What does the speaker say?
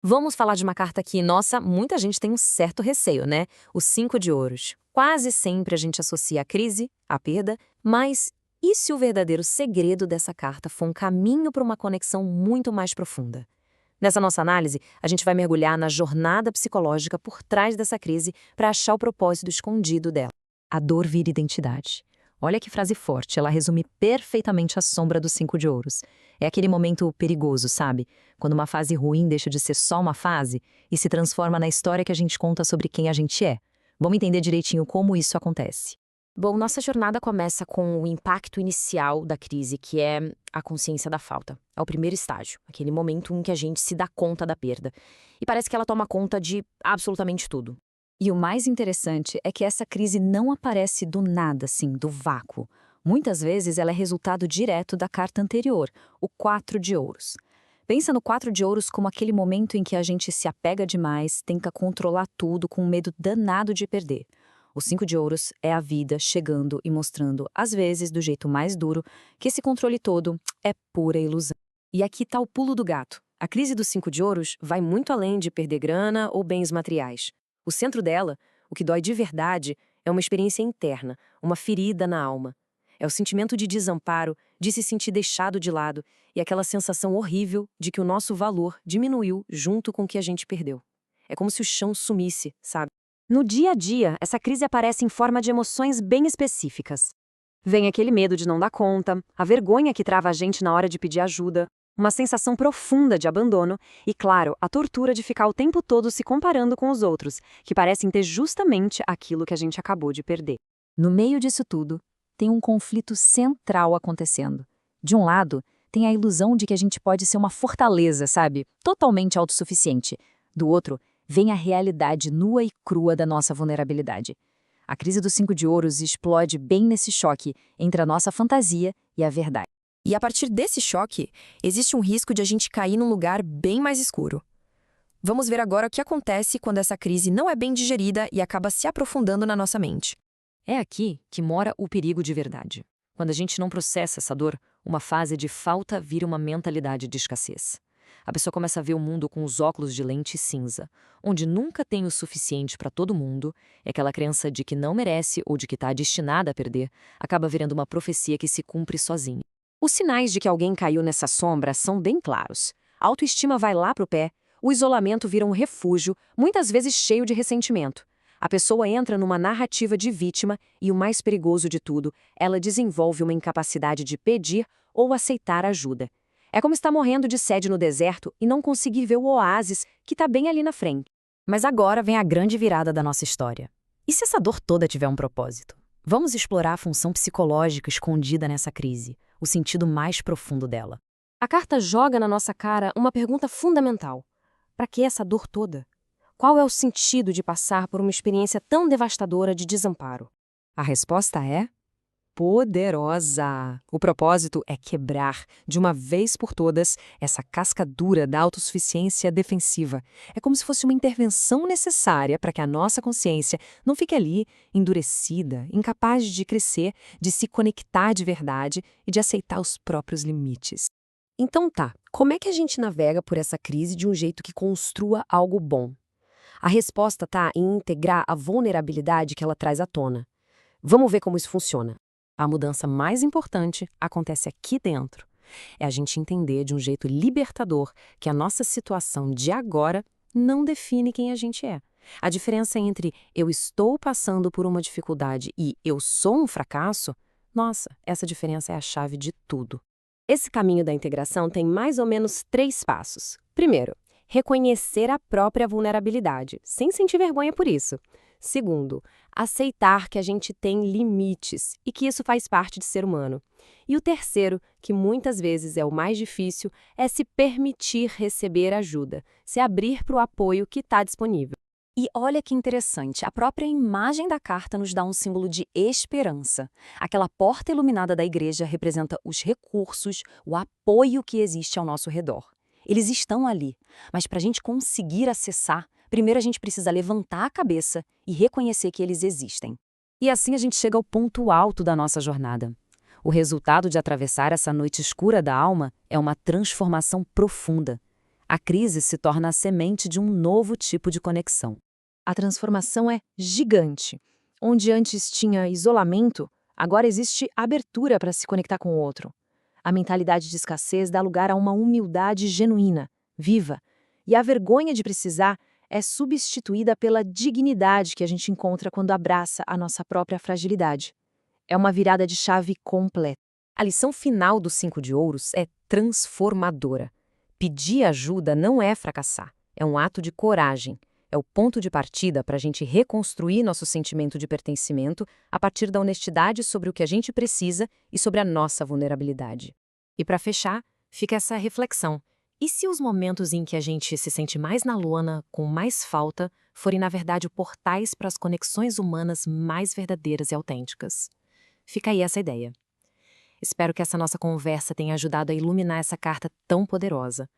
Vamos falar de uma carta que, nossa, muita gente tem um certo receio, né? O 5 de ouros. Quase sempre a gente associa a crise, a perda, mas e se o verdadeiro segredo dessa carta for um caminho para uma conexão muito mais profunda? Nessa nossa análise, a gente vai mergulhar na jornada psicológica por trás dessa crise para achar o propósito escondido dela. A dor vira identidade. Olha que frase forte, ela resume perfeitamente a sombra do 5 de ouros. É aquele momento perigoso, sabe? Quando uma fase ruim deixa de ser só uma fase e se transforma na história que a gente conta sobre quem a gente é. Vamos entender direitinho como isso acontece. Bom, nossa jornada começa com o impacto inicial da crise, que é a consciência da falta. É o primeiro estágio, aquele momento em que a gente se dá conta da perda. E parece que ela toma conta de absolutamente tudo. E o mais interessante é que essa crise não aparece do nada, assim, do vácuo. Muitas vezes ela é resultado direto da carta anterior, o 4 de ouros. Pensa no 4 de ouros como aquele momento em que a gente se apega demais, tenta controlar tudo com um medo danado de perder. O 5 de ouros é a vida chegando e mostrando, às vezes do jeito mais duro, que esse controle todo é pura ilusão. E aqui está o pulo do gato. A crise do 5 de ouros vai muito além de perder grana ou bens materiais. O centro dela, o que dói de verdade, é uma experiência interna, uma ferida na alma. É o sentimento de desamparo, de se sentir deixado de lado e aquela sensação horrível de que o nosso valor diminuiu junto com o que a gente perdeu. É como se o chão sumisse, sabe? No dia a dia, essa crise aparece em forma de emoções bem específicas. Vem aquele medo de não dar conta, a vergonha que trava a gente na hora de pedir ajuda, uma sensação profunda de abandono e, claro, a tortura de ficar o tempo todo se comparando com os outros, que parecem ter justamente aquilo que a gente acabou de perder. No meio disso tudo, tem um conflito central acontecendo. De um lado, tem a ilusão de que a gente pode ser uma fortaleza, sabe? Totalmente autossuficiente. Do outro, vem a realidade nua e crua da nossa vulnerabilidade. A crise dos 5 de ouros explode bem nesse choque entre a nossa fantasia e a verdade. E a partir desse choque, existe um risco de a gente cair num lugar bem mais escuro. Vamos ver agora o que acontece quando essa crise não é bem digerida e acaba se aprofundando na nossa mente. É aqui que mora o perigo de verdade. Quando a gente não processa essa dor, uma fase de falta vira uma mentalidade de escassez. A pessoa começa a ver o mundo com os óculos de lente cinza, onde nunca tem o suficiente para todo mundo, e aquela crença de que não merece ou de que está destinada a perder, acaba virando uma profecia que se cumpre sozinha. Os sinais de que alguém caiu nessa sombra são bem claros. A autoestima vai lá pro pé, o isolamento vira um refúgio, muitas vezes cheio de ressentimento. A pessoa entra numa narrativa de vítima e, o mais perigoso de tudo, ela desenvolve uma incapacidade de pedir ou aceitar ajuda. É como estar morrendo de sede no deserto e não conseguir ver o oásis que está bem ali na frente. Mas agora vem a grande virada da nossa história. E se essa dor toda tiver um propósito? Vamos explorar a função psicológica escondida nessa crise, o sentido mais profundo dela. A carta joga na nossa cara uma pergunta fundamental. Para que essa dor toda? Qual é o sentido de passar por uma experiência tão devastadora de desamparo? A resposta é poderosa. O propósito é quebrar, de uma vez por todas, essa casca dura da autossuficiência defensiva. É como se fosse uma intervenção necessária para que a nossa consciência não fique ali, endurecida, incapaz de crescer, de se conectar de verdade e de aceitar os próprios limites. Então tá, como é que a gente navega por essa crise de um jeito que construa algo bom? A resposta tá em integrar a vulnerabilidade que ela traz à tona. Vamos ver como isso funciona. A mudança mais importante acontece aqui dentro. É a gente entender de um jeito libertador que a nossa situação de agora não define quem a gente é. A diferença entre eu estou passando por uma dificuldade e eu sou um fracasso, nossa, essa diferença é a chave de tudo. Esse caminho da integração tem mais ou menos 3 passos. Primeiro, reconhecer a própria vulnerabilidade, sem sentir vergonha por isso. Segundo, aceitar que a gente tem limites e que isso faz parte de ser humano. E o terceiro, que muitas vezes é o mais difícil, é se permitir receber ajuda, se abrir para o apoio que está disponível. E olha que interessante, a própria imagem da carta nos dá um símbolo de esperança. Aquela porta iluminada da igreja representa os recursos, o apoio que existe ao nosso redor. Eles estão ali, mas para a gente conseguir acessar, primeiro a gente precisa levantar a cabeça e reconhecer que eles existem. E assim a gente chega ao ponto alto da nossa jornada. O resultado de atravessar essa noite escura da alma é uma transformação profunda. A crise se torna a semente de um novo tipo de conexão. A transformação é gigante. Onde antes tinha isolamento, agora existe abertura para se conectar com o outro. A mentalidade de escassez dá lugar a uma humildade genuína, viva, e a vergonha de precisar é substituída pela dignidade que a gente encontra quando abraça a nossa própria fragilidade. É uma virada de chave completa. A lição final dos 5 de ouros é transformadora. Pedir ajuda não é fracassar, é um ato de coragem. É o ponto de partida para a gente reconstruir nosso sentimento de pertencimento a partir da honestidade sobre o que a gente precisa e sobre a nossa vulnerabilidade. E para fechar, fica essa reflexão. E se os momentos em que a gente se sente mais na lona, com mais falta, forem na verdade portais para as conexões humanas mais verdadeiras e autênticas? Fica aí essa ideia. Espero que essa nossa conversa tenha ajudado a iluminar essa carta tão poderosa.